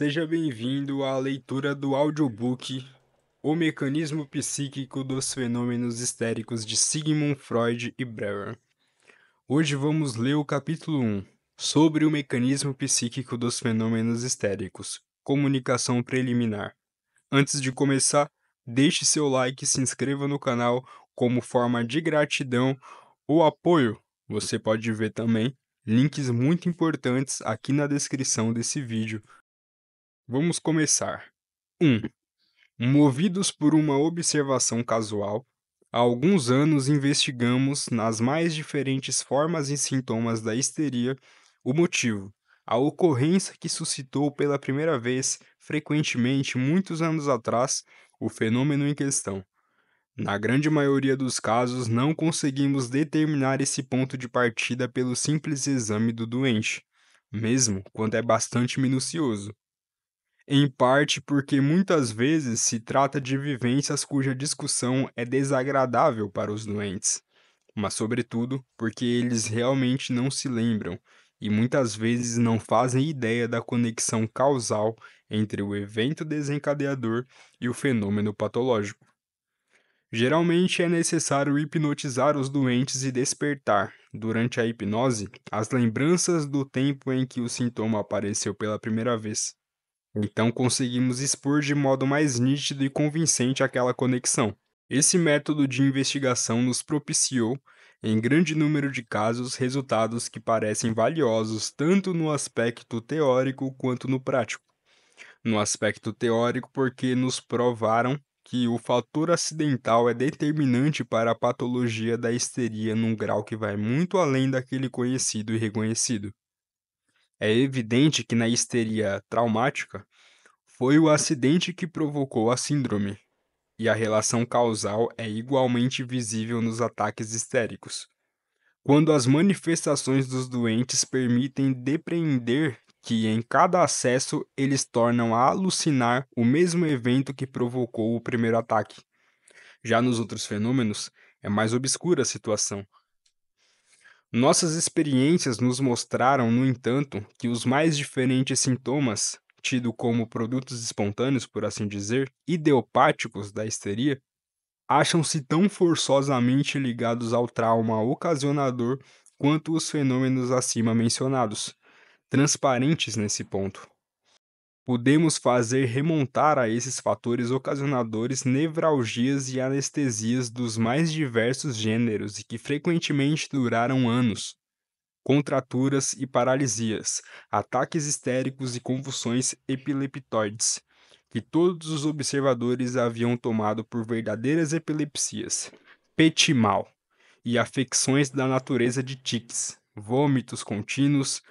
Seja bem-vindo à leitura do audiobook O Mecanismo Psíquico dos Fenômenos Histéricos de Sigmund Freud e Breuer. Hoje vamos ler o capítulo 1, sobre o mecanismo psíquico dos fenômenos histéricos, comunicação preliminar. Antes de começar, deixe seu like e se inscreva no canal como forma de gratidão ou apoio. Você pode ver também links muito importantes aqui na descrição desse vídeo. Vamos começar. 1. Movidos por uma observação casual, há alguns anos investigamos nas mais diferentes formas e sintomas da histeria o motivo, a ocorrência que suscitou pela primeira vez, frequentemente muitos anos atrás, o fenômeno em questão. Na grande maioria dos casos, não conseguimos determinar esse ponto de partida pelo simples exame do doente, mesmo quando é bastante minucioso. Em parte porque muitas vezes se trata de vivências cuja discussão é desagradável para os doentes, mas, sobretudo, porque eles realmente não se lembram e muitas vezes não fazem ideia da conexão causal entre o evento desencadeador e o fenômeno patológico. Geralmente é necessário hipnotizar os doentes e despertar, durante a hipnose, as lembranças do tempo em que o sintoma apareceu pela primeira vez. Então conseguimos expor de modo mais nítido e convincente aquela conexão. Esse método de investigação nos propiciou, em grande número de casos, resultados que parecem valiosos tanto no aspecto teórico quanto no prático. No aspecto teórico, porque nos provaram que o fator acidental é determinante para a patologia da histeria num grau que vai muito além daquele conhecido e reconhecido. É evidente que na histeria traumática, foi o acidente que provocou a síndrome, e a relação causal é igualmente visível nos ataques histéricos. Quando as manifestações dos doentes permitem depreender que em cada acesso eles tornam a alucinar o mesmo evento que provocou o primeiro ataque. Já nos outros fenômenos, é mais obscura a situação. Nossas experiências nos mostraram, no entanto, que os mais diferentes sintomas, tido como produtos espontâneos, por assim dizer, idiopáticos da histeria, acham-se tão forçosamente ligados ao trauma ocasionador quanto os fenômenos acima mencionados, transparentes nesse ponto. Podemos fazer remontar a esses fatores ocasionadores nevralgias e anestesias dos mais diversos gêneros e que frequentemente duraram anos, contraturas e paralisias, ataques histéricos e convulsões epileptoides, que todos os observadores haviam tomado por verdadeiras epilepsias, petit mal, e afecções da natureza de tiques, vômitos contínuos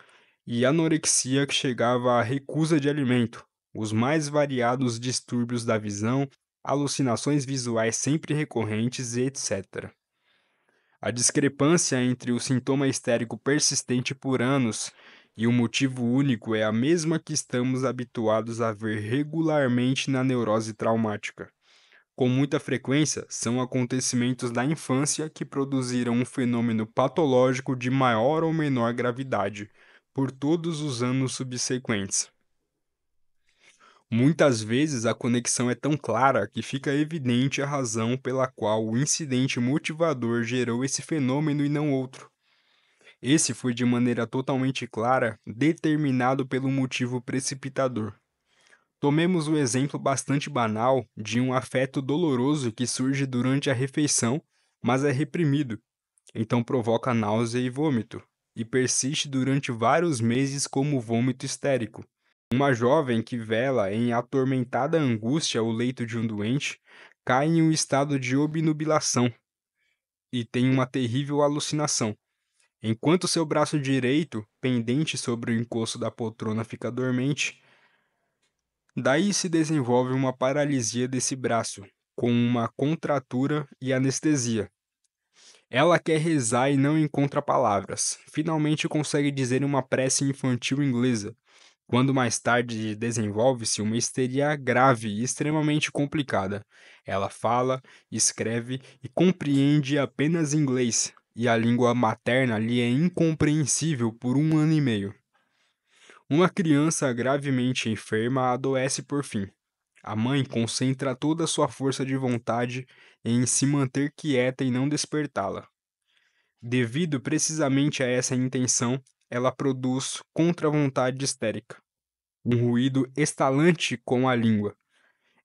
e anorexia que chegava à recusa de alimento, os mais variados distúrbios da visão, alucinações visuais sempre recorrentes e etc. A discrepância entre o sintoma histérico persistente por anos e o motivo único é a mesma que estamos habituados a ver regularmente na neurose traumática. Com muita frequência, são acontecimentos da infância que produziram um fenômeno patológico de maior ou menor gravidade, por todos os anos subsequentes. Muitas vezes a conexão é tão clara que fica evidente a razão pela qual o incidente motivador gerou esse fenômeno e não outro. Esse foi de maneira totalmente clara determinado pelo motivo precipitador. Tomemos o exemplo bastante banal de um afeto doloroso que surge durante a refeição, mas é reprimido, então provoca náusea e vômito, e persiste durante vários meses como vômito histérico. Uma jovem que vela em atormentada angústia ao leito de um doente cai em um estado de obnubilação e tem uma terrível alucinação. Enquanto seu braço direito, pendente sobre o encosto da poltrona, fica dormente, daí se desenvolve uma paralisia desse braço, com uma contratura e anestesia. Ela quer rezar e não encontra palavras. Finalmente consegue dizer uma prece infantil inglesa, quando mais tarde desenvolve-se uma histeria grave e extremamente complicada. Ela fala, escreve e compreende apenas inglês, e a língua materna lhe é incompreensível por um ano e meio. Uma criança gravemente enferma adoece por fim. A mãe concentra toda a sua força de vontade em se manter quieta e não despertá-la. Devido precisamente a essa intenção, ela produz contra-vontade histérica, um ruído estalante com a língua.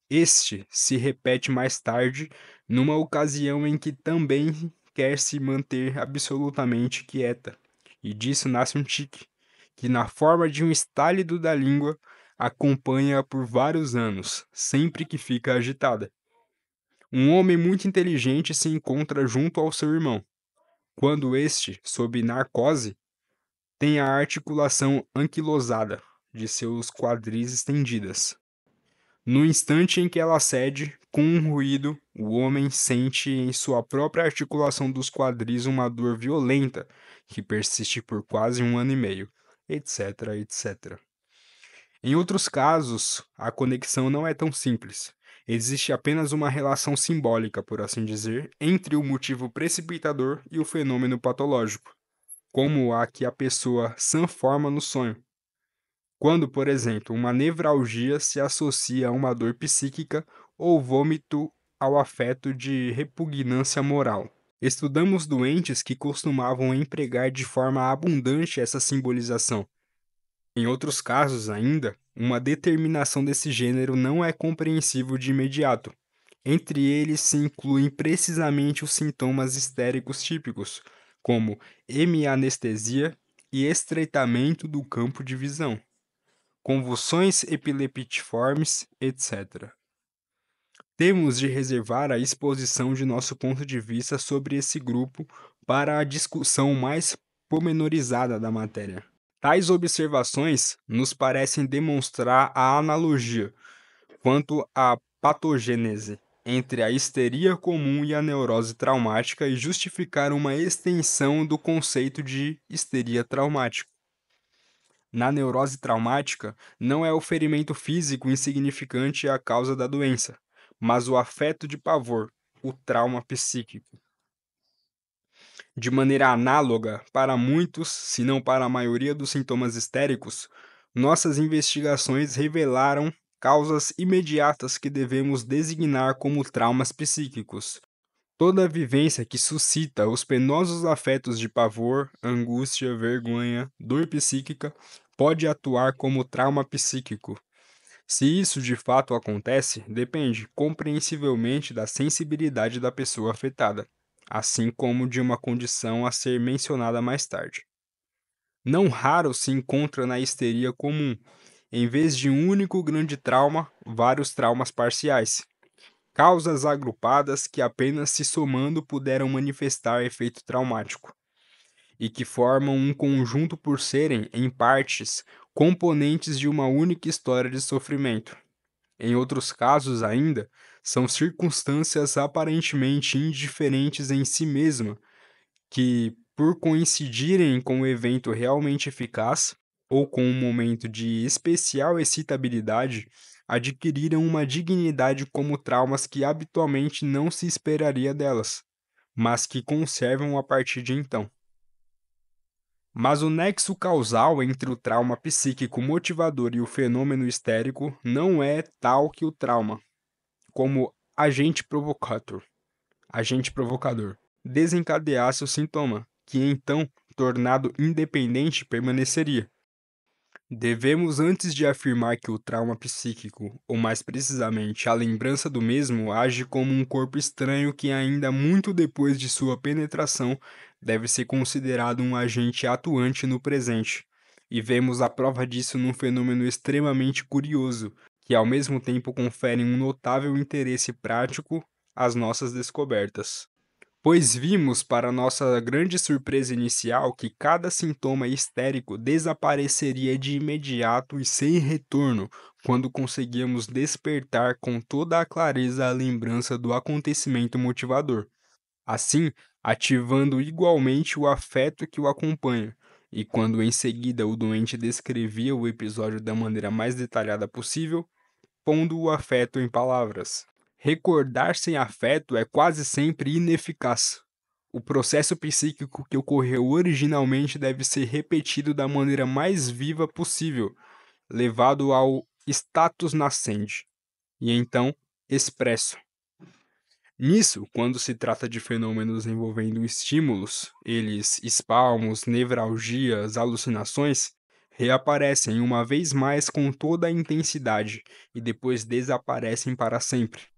Este se repete mais tarde, numa ocasião em que também quer se manter absolutamente quieta, e disso nasce um tique, que na forma de um estálido da língua acompanha-a por vários anos, sempre que fica agitada. Um homem muito inteligente se encontra junto ao seu irmão, quando este, sob narcose, tem a articulação anquilosada de seus quadris estendidas. No instante em que ela cede, com um ruído, o homem sente em sua própria articulação dos quadris uma dor violenta que persiste por quase um ano e meio, etc, etc. Em outros casos, a conexão não é tão simples. Existe apenas uma relação simbólica, por assim dizer, entre o motivo precipitador e o fenômeno patológico, como a que a pessoa sã forma no sonho. Quando, por exemplo, uma nevralgia se associa a uma dor psíquica ou vômito ao afeto de repugnância moral. Estudamos doentes que costumavam empregar de forma abundante essa simbolização. Em outros casos, ainda, uma determinação desse gênero não é compreensível de imediato. Entre eles se incluem precisamente os sintomas histéricos típicos, como hemianestesia e estreitamento do campo de visão, convulsões epileptiformes, etc. Temos de reservar a exposição de nosso ponto de vista sobre esse grupo para a discussão mais pormenorizada da matéria. Tais observações nos parecem demonstrar a analogia quanto à patogênese entre a histeria comum e a neurose traumática e justificar uma extensão do conceito de histeria traumática. Na neurose traumática, não é o ferimento físico insignificante a causa da doença, mas o afeto de pavor, o trauma psíquico. De maneira análoga, para muitos, se não para a maioria dos sintomas histéricos, nossas investigações revelaram causas imediatas que devemos designar como traumas psíquicos. Toda vivência que suscita os penosos afetos de pavor, angústia, vergonha, dor psíquica pode atuar como trauma psíquico. Se isso de fato acontece, depende compreensivelmente da sensibilidade da pessoa afetada, assim como de uma condição a ser mencionada mais tarde. Não raro se encontra na histeria comum, em vez de um único grande trauma, vários traumas parciais, causas agrupadas que apenas se somando puderam manifestar efeito traumático, e que formam um conjunto por serem, em partes, componentes de uma única história de sofrimento. Em outros casos ainda, são circunstâncias aparentemente indiferentes em si mesma, que, por coincidirem com o evento realmente eficaz, ou com um momento de especial excitabilidade, adquiriram uma dignidade como traumas que habitualmente não se esperaria delas, mas que conservam a partir de então. Mas o nexo causal entre o trauma psíquico motivador e o fenômeno histérico não é tal que o trauma, como agente provocador, desencadeasse o sintoma, que então, tornado independente, permaneceria. Devemos, antes de afirmar que o trauma psíquico, ou mais precisamente a lembrança do mesmo, age como um corpo estranho que, ainda muito depois de sua penetração, deve ser considerado um agente atuante no presente. E vemos a prova disso num fenômeno extremamente curioso, que ao mesmo tempo confere um notável interesse prático às nossas descobertas. Pois vimos, para nossa grande surpresa inicial, que cada sintoma histérico desapareceria de imediato e sem retorno quando conseguíamos despertar com toda a clareza a lembrança do acontecimento motivador, assim ativando igualmente o afeto que o acompanha. E quando em seguida o doente descrevia o episódio da maneira mais detalhada possível, pondo o afeto em palavras. Recordar sem afeto é quase sempre ineficaz. O processo psíquico que ocorreu originalmente deve ser repetido da maneira mais viva possível, levado ao status nascente, e então expresso. Nisso, quando se trata de fenômenos envolvendo estímulos, eles, espasmos, nevralgias, alucinações, reaparecem uma vez mais com toda a intensidade e depois desaparecem para sempre.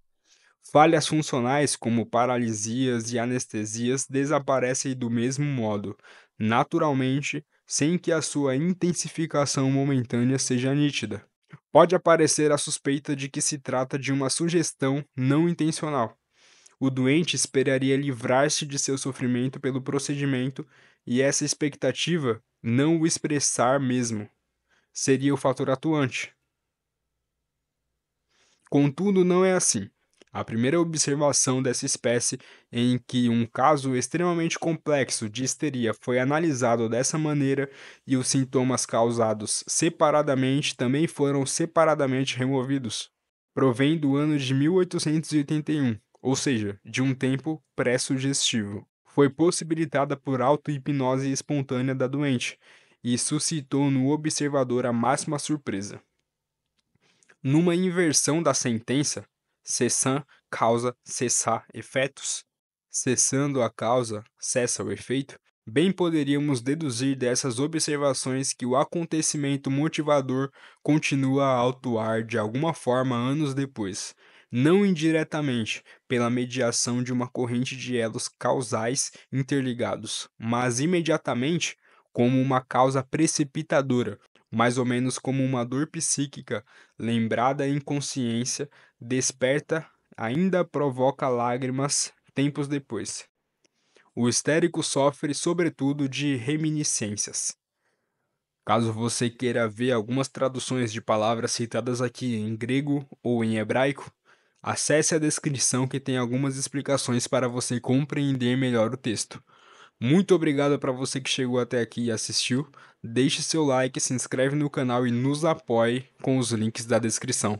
Falhas funcionais como paralisias e anestesias desaparecem do mesmo modo, naturalmente, sem que a sua intensificação momentânea seja nítida. Pode aparecer a suspeita de que se trata de uma sugestão não intencional. O doente esperaria livrar-se de seu sofrimento pelo procedimento e essa expectativa, não o expressar mesmo, seria o fator atuante. Contudo, não é assim. A primeira observação dessa espécie em que um caso extremamente complexo de histeria foi analisado dessa maneira e os sintomas causados separadamente também foram separadamente removidos, provém do ano de 1881, ou seja, de um tempo pré-sugestivo. Foi possibilitada por auto-hipnose espontânea da doente e suscitou no observador a máxima surpresa. Numa inversão da sentença, cessam causa cessar efeitos, cessando a causa, cessa o efeito, bem poderíamos deduzir dessas observações que o acontecimento motivador continua a atuar de alguma forma anos depois, não indiretamente, pela mediação de uma corrente de elos causais interligados, mas imediatamente como uma causa precipitadora, mais ou menos como uma dor psíquica lembrada em consciência, desperta, ainda provoca lágrimas tempos depois. O histérico sofre, sobretudo, de reminiscências. Caso você queira ver algumas traduções de palavras citadas aqui em grego ou em hebraico, acesse a descrição que tem algumas explicações para você compreender melhor o texto. Muito obrigado para você que chegou até aqui e assistiu. Deixe seu like, se inscreve no canal e nos apoie com os links da descrição.